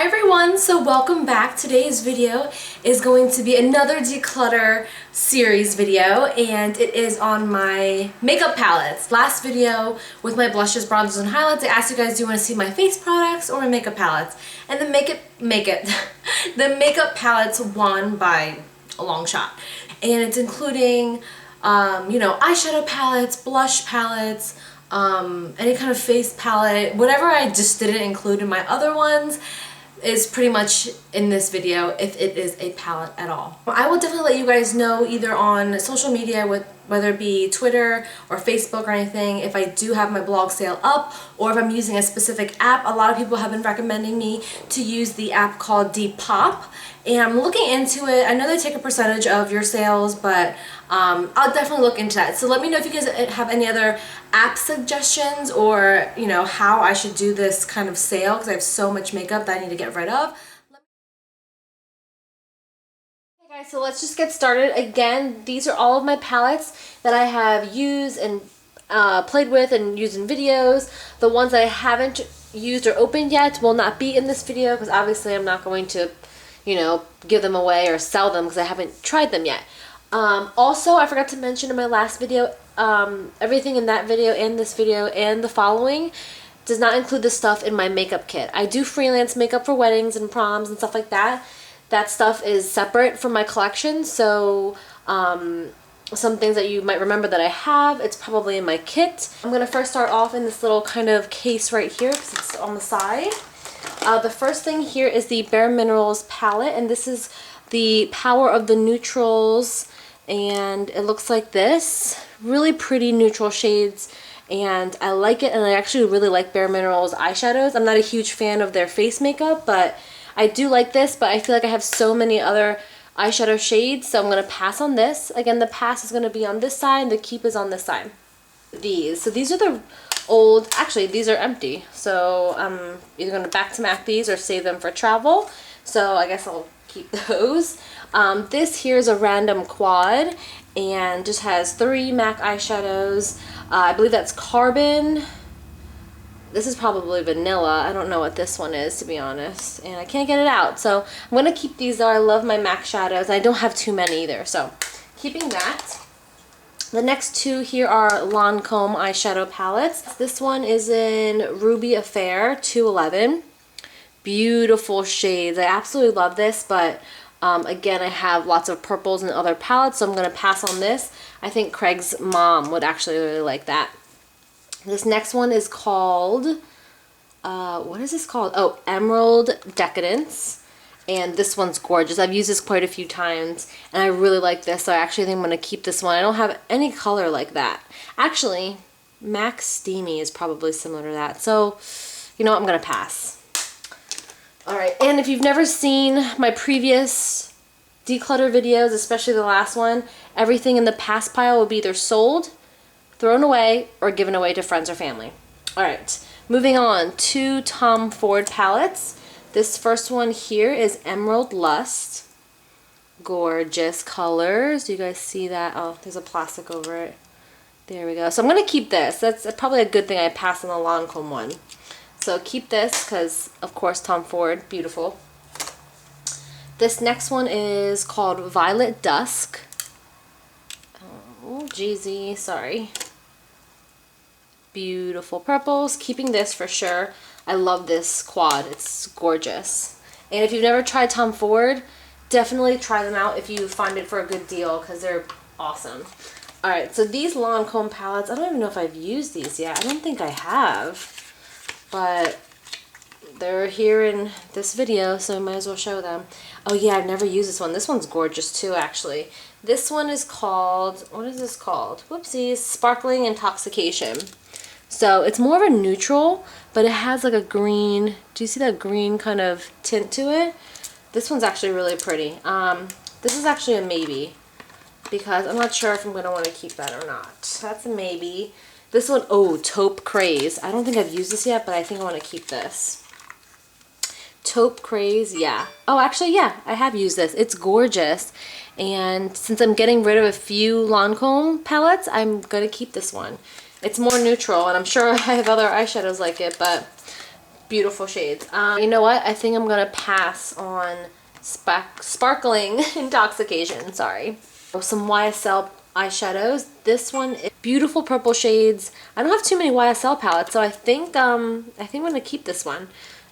Hi everyone, so welcome back. Today's video is going to be another declutter series video, and it is on my makeup palettes. Last video with my blushes, bronzers, and highlights, I asked you guys, do you want to see my face products or my makeup palettes? And the the makeup palettes won by a long shot. And it's including, you know, eyeshadow palettes, blush palettes, any kind of face palette, whatever I just didn't include in my other ones is pretty much in this video if it is a palette at all. I will definitely let you guys know either on social media, with whether it be Twitter or Facebook or anything, if I do have my blog sale up or if I'm using a specific app. A lot of people have been recommending me to use the app called Depop, and I'm looking into it. I know they take a percentage of your sales, but I'll definitely look into that. So let me know if you guys have any other app suggestions, or you know, how I should do this kind of sale, because I have so much makeup that I need to get rid of. Okay guys, so let's just get started. Again, these are all of my palettes that I have used and played with and used in videos. The ones that I haven't used or opened yet will not be in this video, because obviously I'm not going to, you know, give them away or sell them because I haven't tried them yet. Also, I forgot to mention in my last video, everything in that video and this video and the following does not include the stuff in my makeup kit. I do freelance makeup for weddings and proms and stuff like that. That stuff is separate from my collection, so some things that you might remember that I have, it's probably in my kit. I'm going to first start off in this little kind of case right here because it's on the side. The first thing here is the Bare Minerals palette, and this is the Power of the Neutrals, and it looks like this. Really pretty neutral shades, and I like it, and I actually really like Bare Minerals eyeshadows. I'm not a huge fan of their face makeup, but I do like this, but I feel like I have so many other eyeshadow shades, so I'm going to pass on this. Again, the pass is going to be on this side, and the keep is on this side. So these are the old, actually these are empty, so I'm either going to back to MAC these or save them for travel, so I guess I'll keep those. This here is a random quad and just has 3 MAC eyeshadows. I believe that's Carbon. This is probably Vanilla. I don't know what this one is, to be honest, and I can't get it out, so I'm going to keep these though. I love my MAC shadows. I don't have too many either, so keeping that. The next two here are Lancome eyeshadow palettes. This one is in Ruby Affair 211. Beautiful shades. I absolutely love this, but again, I have lots of purples and other palettes, so I'm going to pass on this. I think Craig's mom would actually really like that. This next one is called, what is this called? Oh, Emerald Decadence. And this one's gorgeous. I've used this quite a few times, and I really like this, so I actually think I'm going to keep this one. I don't have any color like that. Actually, MAC Steamy is probably similar to that, so you know what, I'm going to pass. Alright, and if you've never seen my previous declutter videos, especially the last one, everything in the pass pile will be either sold, thrown away, or given away to friends or family. Alright, moving on to Tom Ford palettes. This first one here is Emerald Lust. Gorgeous colors. Do you guys see that? Oh, there's a plastic over it. There we go. So I'm going to keep this. That's probably a good thing I passed on the Lancome one. So keep this because, of course, Tom Ford. Beautiful. This next one is called Violet Dusk. Oh, Jeezy. Sorry. Beautiful purples. Keeping this for sure. I love this quad. It's gorgeous. And if you've never tried Tom Ford, definitely try them out if you find it for a good deal, because they're awesome. Alright, so these Lancome palettes, I don't even know if I've used these yet. I don't think I have. But they're here in this video, so I might as well show them. Oh yeah, I've never used this one. This one's gorgeous too, actually. This one is called, what is this called? Whoopsies, Sparkling Intoxication. So it's more of a neutral, but it has like a green, do you see that green kind of tint to it? This one's actually really pretty. This is actually a maybe, because I'm not sure if I'm going to want to keep that or not. That's a maybe. This one, oh, Taupe Craze. I don't think I've used this yet, but I think I want to keep this. Taupe Craze, yeah. Oh, actually, yeah, I have used this. It's gorgeous. And since I'm getting rid of a few Lancome palettes, I'm going to keep this one. It's more neutral, and I'm sure I have other eyeshadows like it, but beautiful shades. You know what? I think I'm gonna pass on sparkling intoxication. Sorry. Some YSL eyeshadows. This one is beautiful purple shades. I don't have too many YSL palettes, so I think I'm gonna keep this one.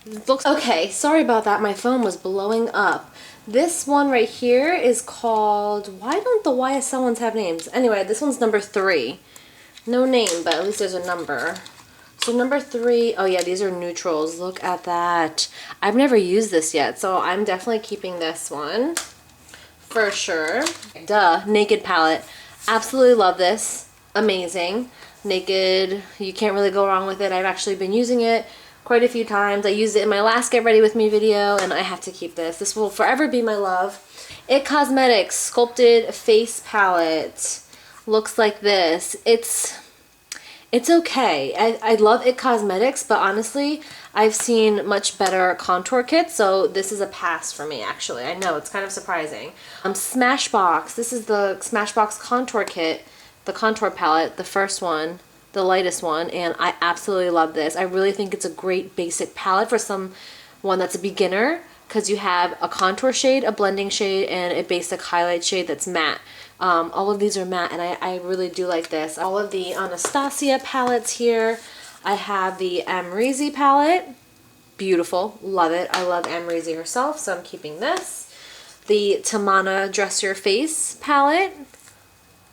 It looks okay. Sorry about that. My phone was blowing up. This one right here is called. Why don't the YSL ones have names? Anyway, this one's number 3. No name, but at least there's a number. So number 3, oh yeah, these are neutrals. Look at that. I've never used this yet, so I'm definitely keeping this one for sure. Duh, Naked palette. Absolutely love this. Amazing. Naked, you can't really go wrong with it. I've actually been using it quite a few times. I used it in my last Get Ready With Me video, and I have to keep this. This will forever be my love. It Cosmetics Sculpted Face Palette. Looks like this. It's okay. I love It Cosmetics, but honestly, I've seen much better contour kits, so this is a pass for me, actually. I know, it's kind of surprising. Smashbox. This is the Smashbox contour kit, the contour palette, the first one, the lightest one, and I absolutely love this. I really think it's a great basic palette for someone that's a beginner, because you have a contour shade, a blending shade, and a basic highlight shade that's matte. All of these are matte, and I really do like this. All of the Anastasia palettes here. I have the Amrezy palette. Beautiful. Love it. I love Amrezy herself, so I'm keeping this. The Tamana Dress Your Face palette.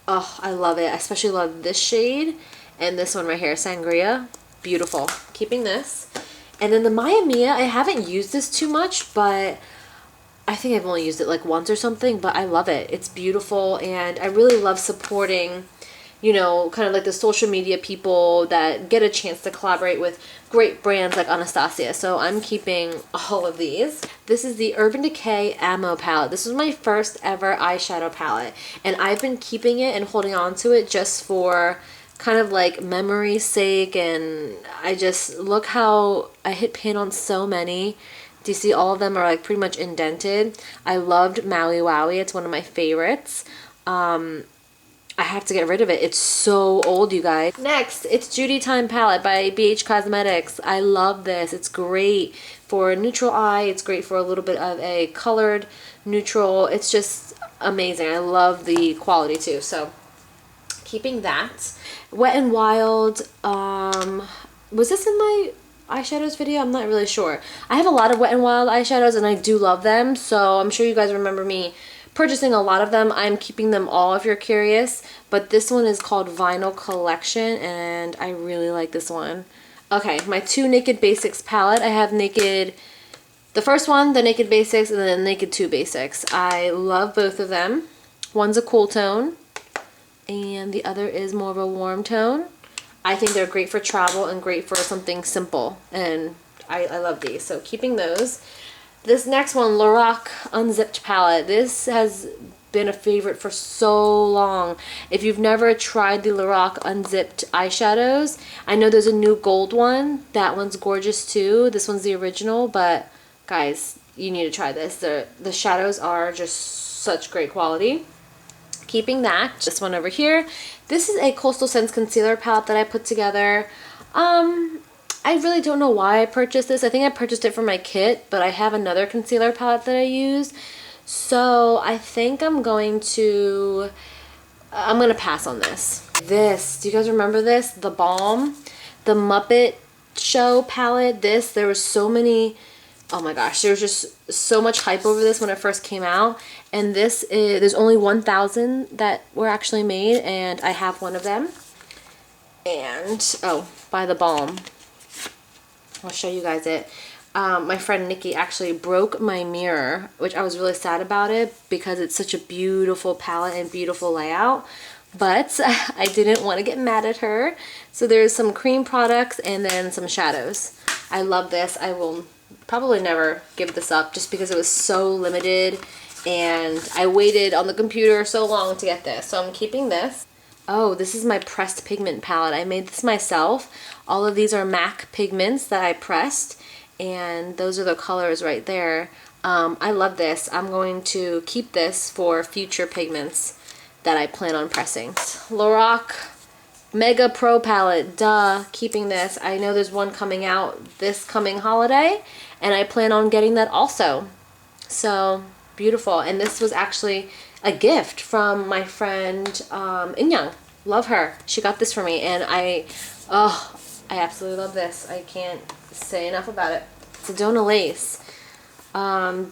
Oh, I love it. I especially love this shade. And this one right here, Sangria. Beautiful. Keeping this. And then the Mania, I haven't used this too much, but I think I've only used it like once or something, but I love it. It's beautiful, and I really love supporting, you know, kind of like the social media people that get a chance to collaborate with great brands like Anastasia. So I'm keeping all of these. This is the Urban Decay Ammo palette. This was my first ever eyeshadow palette, and I've been keeping it and holding on to it just for kind of like memory's sake, and I just look how I hit pin on so many. Do you see all of them are like pretty much indented? I loved Maui Wowie. It's one of my favorites. I have to get rid of it. It's so old, you guys. Next, it's Judy Time palette by BH Cosmetics. I love this. It's great for a neutral eye. It's great for a little bit of a colored neutral. It's just amazing. I love the quality too. So keeping that. Wet n Wild. Was this in my eyeshadows video? I'm not really sure. I have a lot of Wet n Wild eyeshadows, and I do love them, so I'm sure you guys remember me purchasing a lot of them. I'm keeping them all if you're curious, but this one is called Vinyl Collection, and I really like this one. Okay, my 2 Naked Basics palette. I have Naked, the first one, the Naked Basics, and then Naked 2 Basics. I love both of them. One's a cool tone, and the other is more of a warm tone. I think they're great for travel and great for something simple, and I love these, so keeping those. This next one, Lorac Unzipped palette. This has been a favorite for so long. If you've never tried the Lorac Unzipped eyeshadows, I know there's a new gold one. That one's gorgeous too. This one's the original, but guys, you need to try this. The shadows are just such great quality. Keeping that. This one over here. This is a Coastal Scents concealer palette that I put together. I really don't know why I purchased this. I think I purchased it for my kit, but I have another concealer palette that I use. So I think I'm going to pass on this. This, do you guys remember this? The Balm, the Muppet Show palette. There was so many, oh my gosh, there was just so much hype over this when it first came out. And this is, there's only 1,000 that were actually made, and I have one of them. And, oh, by the Balm. I'll show you guys it. My friend Nikki actually broke my mirror, which I was really sad about it because it's such a beautiful palette and beautiful layout. But I didn't want to get mad at her. So there's some cream products and then some shadows. I love this. I will probably never give this up just because it was so limited. And I waited on the computer so long to get this. So I'm keeping this. Oh, this is my pressed pigment palette. I made this myself. All of these are MAC pigments that I pressed, and those are the colors right there. I love this. I'm going to keep this for future pigments that I plan on pressing. Lorac Mega Pro Palette, duh, keeping this. I know there's one coming out this coming holiday, and I plan on getting that also. So, beautiful. And this was actually a gift from my friend Inyoung. Love her. She got this for me, and I absolutely love this. I can't say enough about it. Sedona Lace.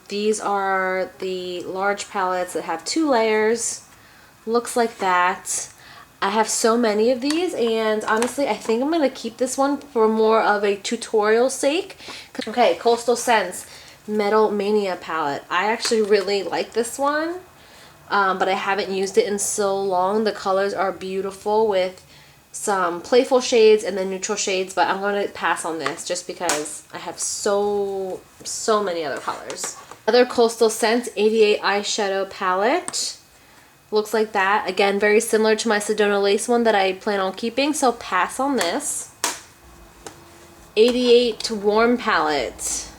These are the large palettes that have 2 layers. Looks like that. I have so many of these, and honestly I think I'm gonna keep this one for more of a tutorial sake. Okay, Coastal Scents Metal Mania palette. I actually really like this one, but I haven't used it in so long. The colors are beautiful with some playful shades and then neutral shades, but I'm going to pass on this just because I have so many other colors. Other Coastal Scents 88 eyeshadow palette. Looks like that. Again, very similar to my Sedona Lace one that I plan on keeping, so pass on this. 88 warm palette.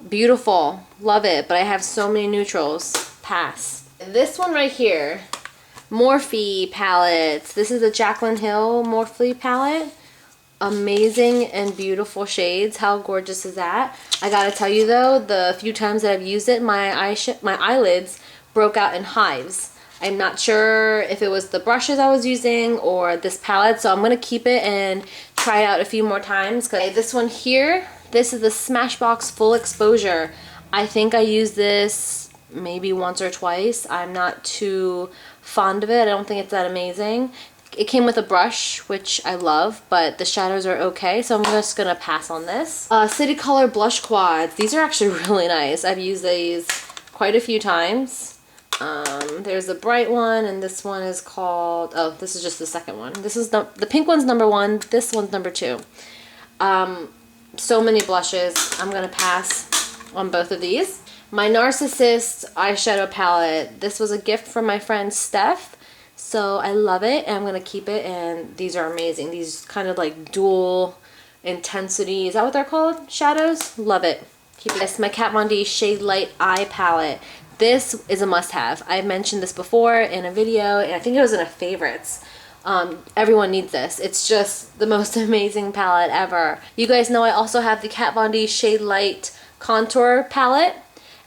Beautiful. Love it, but I have so many neutrals. Pass. This one right here, Morphe palettes. This is a Jaclyn Hill Morphe palette. Amazing and beautiful shades. How gorgeous is that? I gotta tell you though, the few times that I've used it, my eyelids broke out in hives. I'm not sure if it was the brushes I was using or this palette, so I'm gonna keep it and try it out a few more times. Okay, this one here, this is the Smashbox Full Exposure. I think I used this maybe once or twice. I'm not too fond of it. I don't think it's that amazing. It came with a brush, which I love, but the shadows are okay, so I'm just gonna pass on this. City Color Blush Quads. These are actually really nice. I've used these quite a few times. There's a bright one, and this one is called, oh, this is just the second one. This is the pink one's number 1, this one's number 2. So many blushes. I'm gonna pass on both of these. My Narcissist eyeshadow palette. This was a gift from my friend Steph, so I love it, and I'm gonna keep it, and these are amazing. These kind of like dual intensity, is that what they're called? Shadows? Love it. Keep it. This, my Kat Von D Shade Light Eye Palette. This is a must-have. I've mentioned this before in a video, and I think it was in a favorites. Everyone needs this. It's just the most amazing palette ever. You guys know I also have the Kat Von D Shade Light Contour Palette.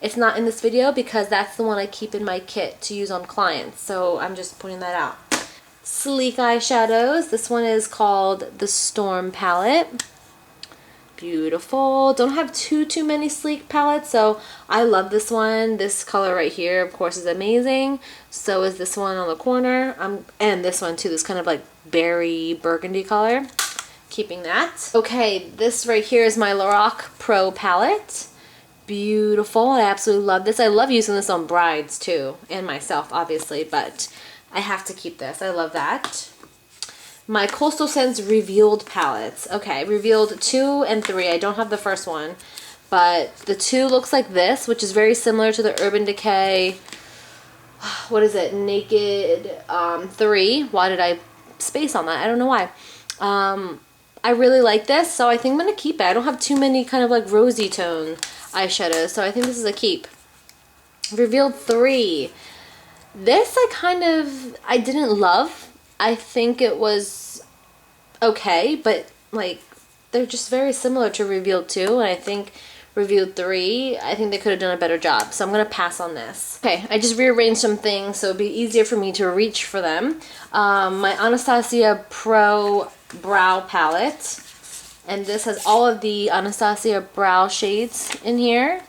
It's not in this video because that's the one I keep in my kit to use on clients, so I'm just pointing that out. Sleek eyeshadows. This one is called the Storm Palette. Beautiful. Don't have too many sleek palettes, so I love this one. This color right here, of course, is amazing. So is this one on the corner. And this one too, this kind of like berry burgundy color. Keeping that. Okay, this right here is my Lorac Pro Palette. Beautiful. I absolutely love this. I love using this on brides too, and myself obviously, but I have to keep this. I love that. My Coastal Scents Revealed palettes. Okay, Revealed 2 and 3. I don't have the first one, but the 2 looks like this, which is very similar to the Urban Decay, what is it, Naked 3. Why did I space on that? I don't know why. I really like this, so I think I'm going to keep it. I don't have too many kind of like rosy tone eyeshadows, so I think this is a keep. Revealed 3. This I didn't love. I think it was okay, but like they're just very similar to Revealed 2, and I think Revealed 3, I think they could have done a better job, so I'm going to pass on this. Okay, I just rearranged some things so it'd be easier for me to reach for them. My Anastasia Pro Brow Palette, and this has all of the Anastasia brow shades in here.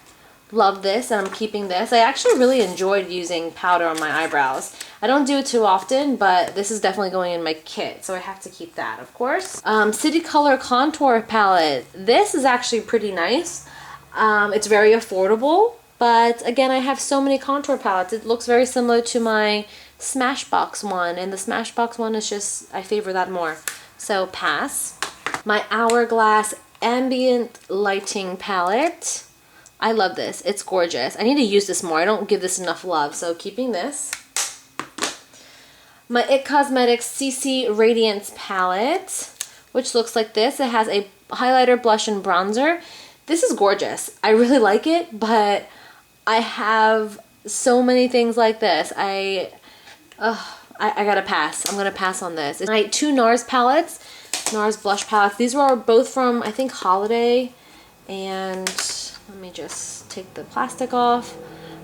Love this, and I'm keeping this. I actually really enjoyed using powder on my eyebrows. I don't do it too often, but this is definitely going in my kit, so I have to keep that, of course. City Color Contour Palette. This is actually pretty nice. It's very affordable, but again, I have so many contour palettes. It looks very similar to my Smashbox one, and the Smashbox one is just, I favor that more. So pass. My Hourglass Ambient Lighting Palette. I love this. It's gorgeous. I need to use this more. I don't give this enough love, so keeping this. My IT Cosmetics CC Radiance Palette, which looks like this. It has a highlighter, blush, and bronzer. This is gorgeous. I really like it, but I have so many things like this. I gotta pass. I'm gonna pass on this. All right, 2 NARS palettes, NARS blush palettes. These were both from, I think, Holiday. And let me just take the plastic off.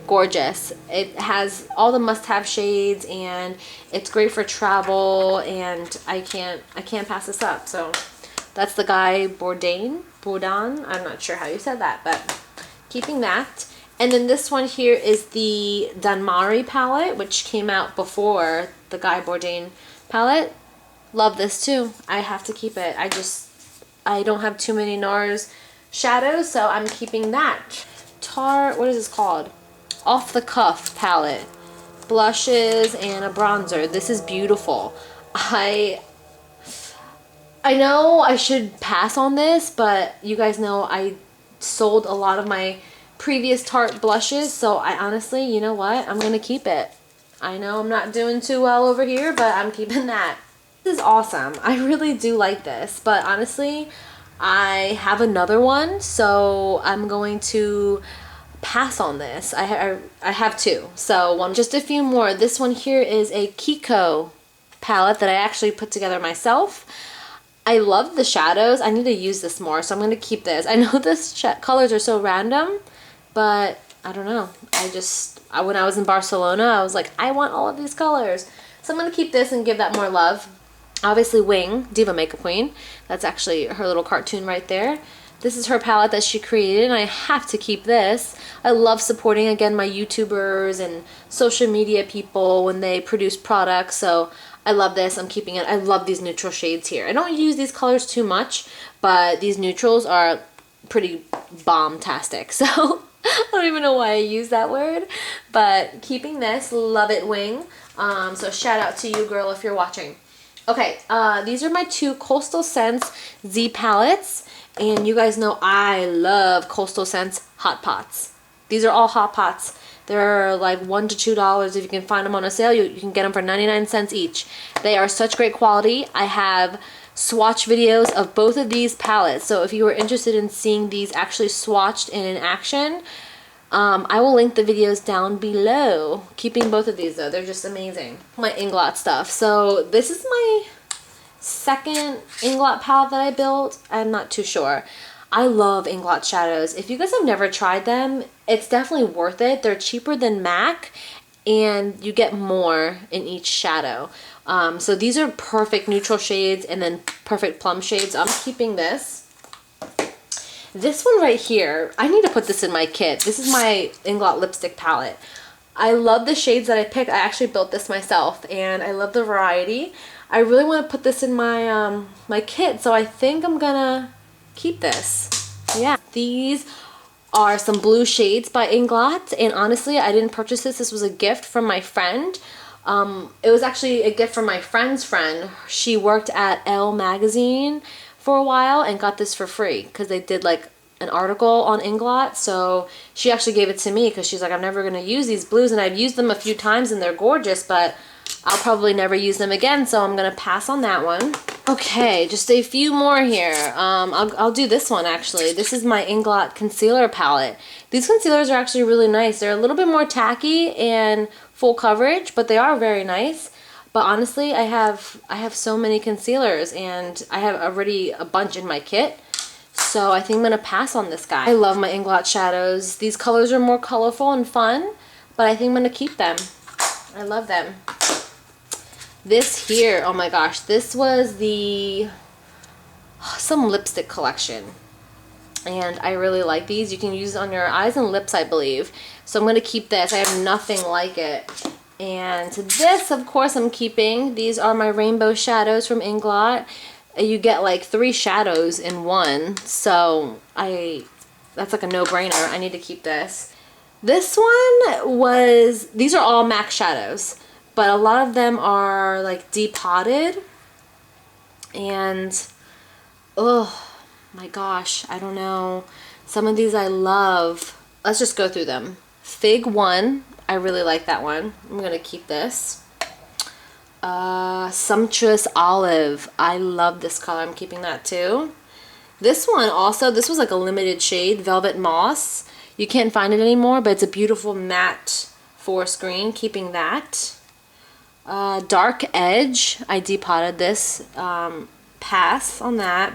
Gorgeous. It has all the must-have shades, and it's great for travel, and I can't pass this up. So that's the Guy Bourdain. I'm not sure how you said that, but keeping that. And then this one here is the Danmari palette, which came out before the Guy Bourdain palette. Love this too. I have to keep it. I don't have too many NARS shadows, so I'm keeping that. What is this called? Off the Cuff palette. Blushes and a bronzer. This is beautiful. I know I should pass on this, but you guys know I sold a lot of my previous Tarte blushes, so I honestly, you know what? I'm gonna keep it. I know I'm not doing too well over here, but I'm keeping that. This is awesome. I really do like this, but honestly, I have another one, so I'm going to pass on this. I have 2, so just a few more. This one here is a Kiko palette that I actually put together myself. I love the shadows. I need to use this more, so I'm going to keep this. I know this colors are so random, but I don't know. When I was in Barcelona, I was like, I want all of these colors. So I'm going to keep this and give that more love. Obviously, Wing, Diva Makeup Queen. That's actually her little cartoon right there. This is her palette that she created, and I have to keep this. I love supporting, again, my YouTubers and social media people when they produce products, so I love this. I'm keeping it. I love these neutral shades here. I don't use these colors too much, but these neutrals are pretty bomb-tastic, so I don't even know why I use that word, but keeping this. Love it, Wing. So shout out to you, girl, if you're watching. Okay, these are my 2 Coastal Scents Z palettes, and you guys know I love Coastal Scents Hot Pots. These are all Hot Pots. They're like $1 to $2. If you can find them on a sale, you can get them for 99 cents each. They are such great quality. I have swatch videos of both of these palettes, so if you are interested in seeing these actually swatched and in action, I will link the videos down below. Keeping both of these though, they're just amazing. My Inglot stuff. So this is my second Inglot palette that I built. I'm not too sure. I love Inglot Shadows. If you guys have never tried them, it's definitely worth it. They're cheaper than MAC, and you get more in each shadow. So these are perfect neutral shades and then perfect plum shades. I'm keeping this. This one right here, I need to put this in my kit. This is my Inglot lipstick palette. I love the shades that I picked. I actually built this myself, and I love the variety. I really want to put this in my my kit, so I think I'm gonna keep this. Yeah, these are some blue shades by Inglot, and honestly, I didn't purchase this. This was a gift from my friend. It was actually a gift from my friend's friend. She worked at Elle magazine for a while and got this for free because they did like an article on Inglot, so she actually gave it to me because she's like, I'm never going to use these blues, and I've used them a few times and they're gorgeous, but I'll probably never use them again, so I'm going to pass on that one. Okay, just a few more here. I'll do this one actually. This is my Inglot concealer palette. These concealers are actually really nice. They're a little bit more tacky and full coverage, but they are very nice. But honestly, I have so many concealers, and I have already a bunch in my kit. So I think I'm going to pass on this guy. I love my Inglot Shadows. These colors are more colorful and fun, but I think I'm going to keep them. I love them. This here, oh my gosh, this was some lipstick collection. And I really like these. You can use it on your eyes and lips, I believe. So I'm going to keep this. I have nothing like it. And this, of course, I'm keeping. These are my rainbow shadows from Inglot. You get like 3 shadows in one. So that's like a no-brainer. I need to keep this. This one these are all MAC shadows, but a lot of them are like depotted. And, oh my gosh, I don't know. Some of these I love. Let's just go through them. Fig 1. I really like that one. I'm going to keep this. Sumptuous Olive. I love this color. I'm keeping that too. This one also, this was like a limited shade, Velvet Moss. You can't find it anymore, but it's a beautiful matte forest green. Keeping that. Dark Edge, I depotted this. Pass on that.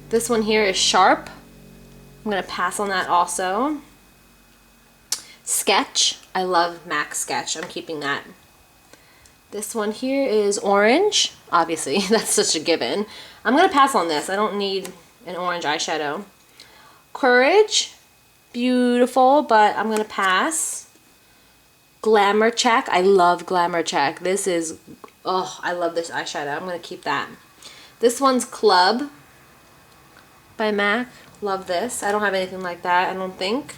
This one here is Sharp. I'm going to pass on that also. Sketch. I love MAC Sketch. I'm keeping that. This one here is Orange. Obviously, that's such a given. I'm going to pass on this. I don't need an orange eyeshadow. Courage. Beautiful, but I'm going to pass. Glamour Check. I love Glamour Check. This is, oh, I love this eyeshadow. I'm going to keep that. This one's Club by MAC. Love this. I don't have anything like that, I don't think.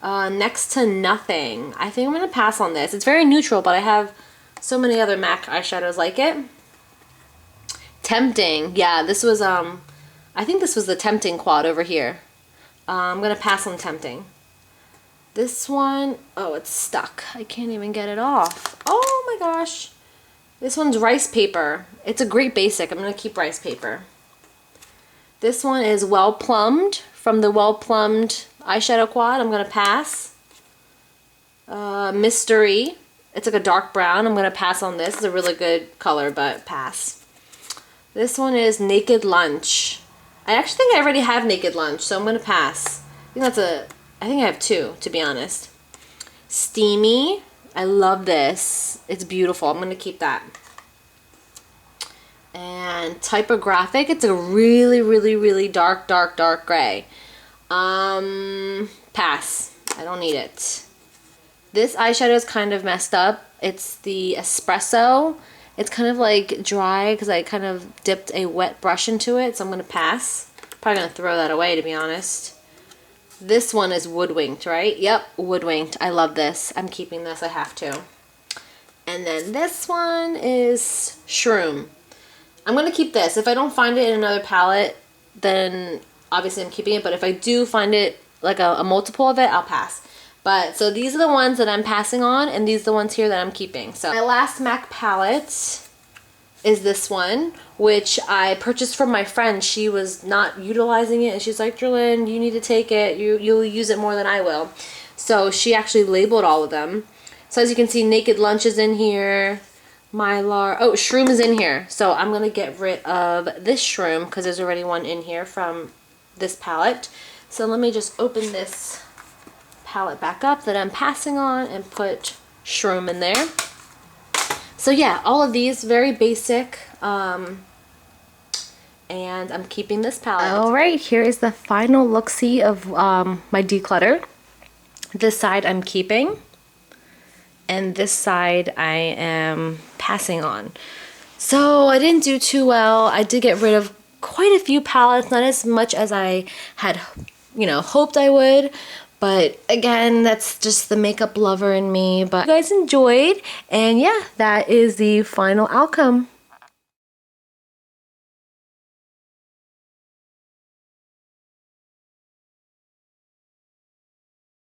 Next to Nothing. I think I'm going to pass on this. It's very neutral, but I have so many other MAC eyeshadows like it. Tempting. Yeah, this was, I think this was the Tempting quad over here. I'm going to pass on Tempting. This one, oh, it's stuck. I can't even get it off. Oh my gosh. This one's Rice Paper. It's a great basic. I'm going to keep Rice Paper. This one is Well Plumbed from the Well Plumbed eyeshadow quad. I'm going to pass. Mystery. It's like a dark brown. I'm going to pass on this. It's a really good color, but pass. This one is Naked Lunch. I actually think I already have Naked Lunch, so I'm going to pass. I think I have two, to be honest. Steamy. I love this. It's beautiful. I'm going to keep that. And Typographic. It's a really, really, really dark, dark, dark gray. Pass. I don't need it. This eyeshadow is kind of messed up. It's the Espresso. It's kind of like dry because I kind of dipped a wet brush into it, so I'm going to pass. Probably going to throw that away, to be honest. This one is Woodwinked, right? Yep, Woodwinked. I love this. I'm keeping this. I have to. And then this one is Shroom. I'm going to keep this. If I don't find it in another palette, then obviously I'm keeping it. But if I do find it, like a multiple of it, I'll pass. But, so these are the ones that I'm passing on, and these are the ones here that I'm keeping. So, my last MAC palette is this one, which I purchased from my friend. She was not utilizing it, and she's like, Jerlyn, you need to take it. You'll use it more than I will. So, she actually labeled all of them. So, as you can see, Naked Lunch is in here. Mylar. Oh, Shroom is in here. So, I'm going to get rid of this Shroom, because there's already one in here from this palette. So, let me just open this palette back up that I'm passing on and put Shroom in there. So yeah, all of these very basic, and I'm keeping this palette. Alright, here is the final look-see of my declutter. This side I'm keeping, and this side I am passing on. So I didn't do too well. I did get rid of quite a few palettes, not as much as I had, hoped I would. But again, that's just the makeup lover in me. But you guys enjoyed, and yeah, that is the final outcome.